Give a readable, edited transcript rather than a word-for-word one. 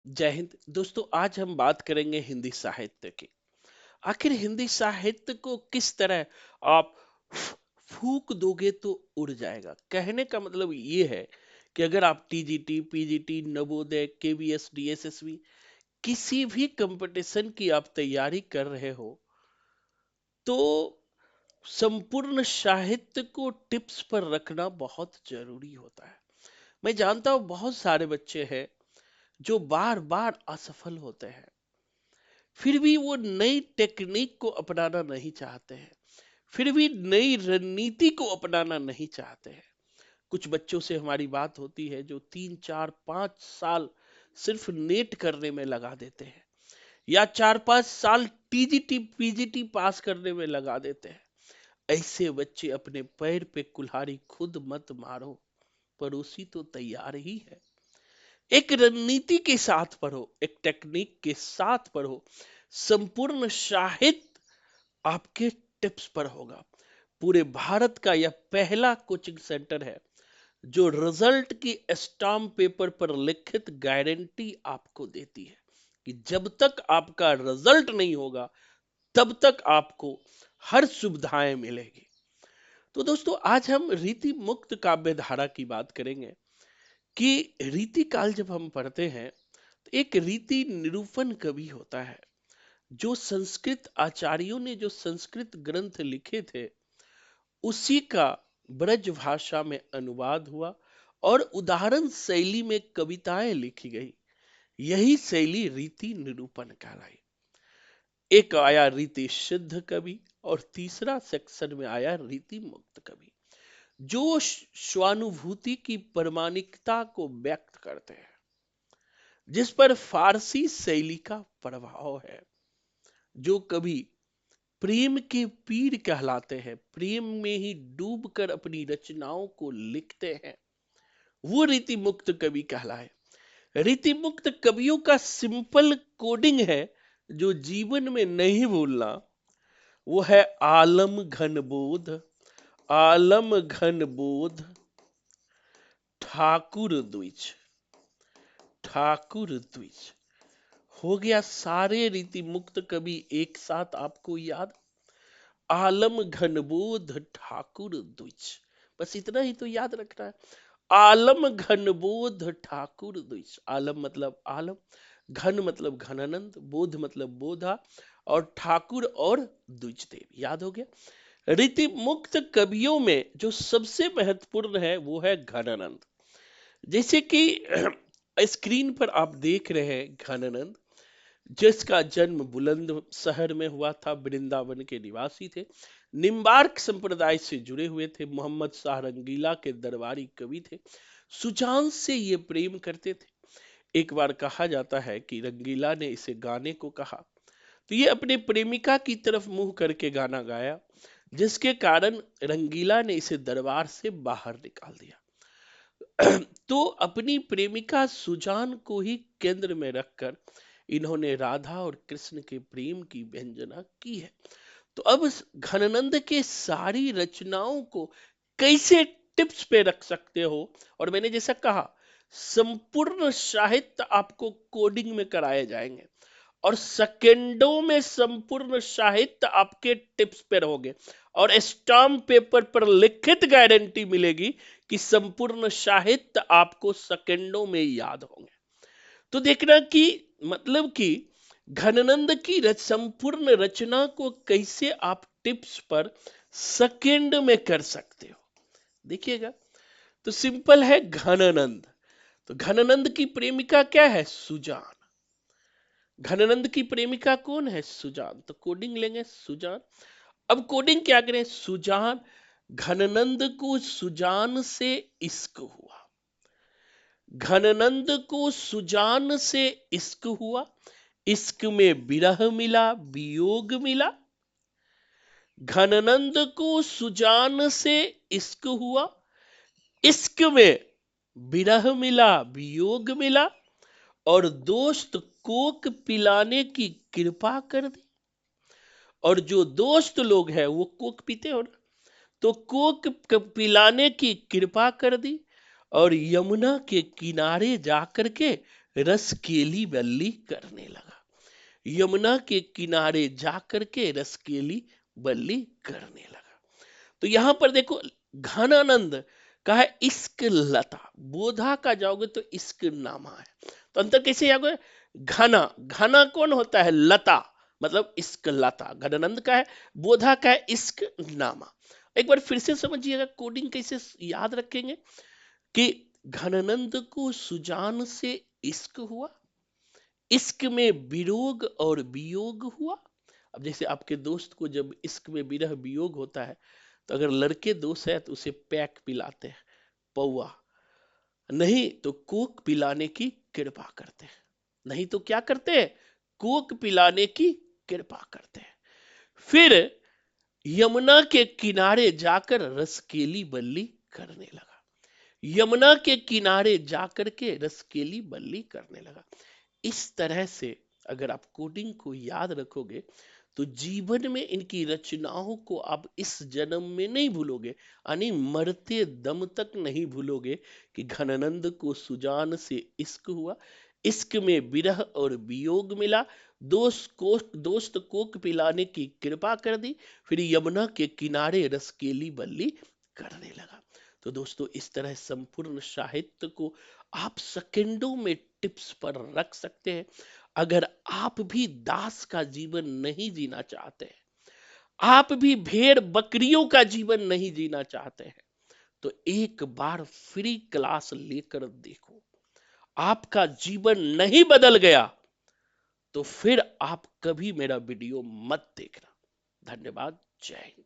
जय हिंद दोस्तों। आज हम बात करेंगे हिंदी साहित्य की। आखिर हिंदी साहित्य को किस तरह आप फूक दोगे तो उड़ जाएगा। कहने का मतलब ये है कि अगर आप TGT, PGT, Navodaya, KVS, DSSB किसी भी कंपटीशन की आप तैयारी कर रहे हो तो संपूर्ण साहित्य को टिप्स पर रखना बहुत जरूरी होता है। मैं जानता हूं बहुत सारे बच्चे हैं जो बार बार असफल होते हैं, फिर भी वो नई टेक्निक को अपनाना नहीं चाहते हैं, फिर भी नई रणनीति को अपनाना नहीं चाहते हैं। कुछ बच्चों से हमारी बात होती है जो 3 4 5 साल सिर्फ नेट करने में लगा देते हैं या 4 5 साल टीजीटी पीजीटी पास करने में लगा देते हैं। ऐसे बच्चे अपने पैर पे कुल्हाड़ी खुद मत मारो, पड़ोसी तो तैयार ही है। एक रणनीति के साथ पढ़ो, एक टेक्निक के साथ पढ़ो। संपूर्ण साहित्य आपके टिप्स पर होगा। पूरे भारत का यह पहला कोचिंग सेंटर है जो रिजल्ट की स्टाम्प पेपर पर लिखित गारंटी आपको देती है कि जब तक आपका रिजल्ट नहीं होगा तब तक आपको हर सुविधाएं मिलेगी। तो दोस्तों, आज हम रीति मुक्त काव्य धारा की बात करेंगे कि रीति काल जब हम पढ़ते हैं तो एक रीति निरूपण कवि होता है। जो संस्कृत आचार्यों ने जो संस्कृत ग्रंथ लिखे थे उसी का ब्रज भाषा में अनुवाद हुआ और उदाहरण शैली में कविताएं लिखी गई। यही शैली रीति निरूपण कहलाई। एक आया रीति सिद्ध कवि और तीसरा सेक्शन में आया रीति मुक्त कवि, जो स्वानुभूति की प्रामाणिकता को व्यक्त करते हैं, जिस पर फारसी शैली का प्रभाव है। जो कवि प्रेम के पीर कहलाते हैं, प्रेम में ही डूबकर अपनी रचनाओं को लिखते हैं, वो रीति मुक्त कवि कहलाए। रीति मुक्त कवियों का सिंपल कोडिंग है जो जीवन में नहीं भूलना। वो है आलम घन बोध, आलम घन बोध, ठाकुर द्विज, ठाकुर द्विज। हो गया सारे रीति मुक्त कवि एक साथ आपको याद। आलम घनबोध ठाकुर द्विज, बस इतना ही तो याद रखना है। आलम घनबोध ठाकुर द्विज। आलम मतलब आलम, घन मतलब घनानंद, बोध मतलब बोधा, और ठाकुर और द्विज देव। याद हो गया। रीति मुक्त कवियों में जो सबसे महत्वपूर्ण है वो है घनानंद। जैसे कि स्क्रीन पर आप देख रहे हैं घनानंद, जिसका जन्म बुलंद शहर में हुआ था, वृंदावन के निवासी थे, निम्बार्क संप्रदाय से जुड़े हुए थे, मोहम्मद शाह रंगीला के दरबारी कवि थे, सुजान से ये प्रेम करते थे। एक बार कहा जाता है कि रंगीला ने इसे गाने को कहा तो ये अपने प्रेमिका की तरफ मुंह करके गाना गाया, जिसके कारण रंगीला ने इसे दरबार से बाहर निकाल दिया। तो अपनी प्रेमिका सुजान को ही केंद्र में रखकर इन्होंने राधा और कृष्ण के प्रेम की व्यंजना की है। तो अब घनानंद के सारी रचनाओं को कैसे टिप्स पे रख सकते हो, और मैंने जैसा कहा संपूर्ण साहित्य आपको कोडिंग में कराए जाएंगे और सेकेंडों में संपूर्ण साहित्य आपके टिप्स पे रहोगे और स्टाम्प पेपर पर लिखित गारंटी मिलेगी कि संपूर्ण साहित्य आपको सेकेंडों में याद होंगे। तो देखना कि मतलब कि घनानंद की संपूर्ण रचना को कैसे आप टिप्स पर सेकेंड में कर सकते हो। देखिएगा, तो सिंपल है घनानंद। तो घनानंद की प्रेमिका क्या है? सुजान। घनानंद की प्रेमिका कौन है? सुजान। तो कोडिंग लेंगे सुजान। अब कोडिंग क्या करें? सुजान, घनानंद को सुजान से इश्क हुआ, घनानंद को सुजान से इश्क हुआ, इश्क में विरह मिला, वियोग मिला। घनानंद को सुजान से इश्क हुआ, इश्क में विरह मिला, वियोग मिला, और दोस्त कोक पिलाने की कृपा कर दी। और जो दोस्त लोग हैं वो कोक पीते हो ना, तो कोक पिलाने की कृपा कर दी और यमुना के किनारे जाकर के रसकेली बल्ली करने लगा। यमुना के किनारे जाकर के रसकेली बल्ली करने लगा। तो यहां पर देखो, घनानंद का है इश्क लता, बोधा का जाओगे तो इश्क नामा है। तो अंतर कैसे जाओगे? घना, घना कौन होता है? लता, मतलब इश्क लता। घनानंद का है, बोधा का है इश्क नामा। एक बार फिर से समझिएगा कोडिंग कैसे याद रखेंगे कि घनानंद को सुजान से इश्क हुआ, इश्क में विरोग और वियोग हुआ। अब जैसे आपके दोस्त को जब इश्क में विरह वियोग होता है, तो अगर लड़के दोस्त है तो उसे पैक पिलाते हैं, पौआ, नहीं तो कोक पिलाने की कृपा करते हैं। नहीं तो क्या करते हैं? कोक पिलाने की कृपा करते हैं। फिर यमुना के किनारे जाकर रसकेली बल्ली करने लगा। यमुना के किनारे जाकर के रसकेली बल्ली करने लगा। इस तरह से अगर आप कोडिंग को याद रखोगे तो जीवन में इनकी रचनाओं को आप इस जन्म में नहीं भूलोगे, यानी मरते दम तक नहीं भूलोगे कि घनानंद को सुजान से इश्क हुआ, इश्क में विरह और वियोग मिला, दोस्त कोक पिलाने की कृपा कर दी, फिर यमुना के किनारे रसकेली बल्ली करने लगा। तो दोस्तों, इस तरह संपूर्ण साहित्य को आप सेकंडों में टिप्स पर रख सकते हैं। अगर आप भी दास का जीवन नहीं जीना चाहते हैं, आप भी भेड़ बकरियों का जीवन नहीं जीना चाहते हैं, तो एक बार फ्री क्लास लेकर देखो। आपका जीवन नहीं बदल गया तो फिर आप कभी मेरा वीडियो मत देखना। धन्यवाद। जय हिंद।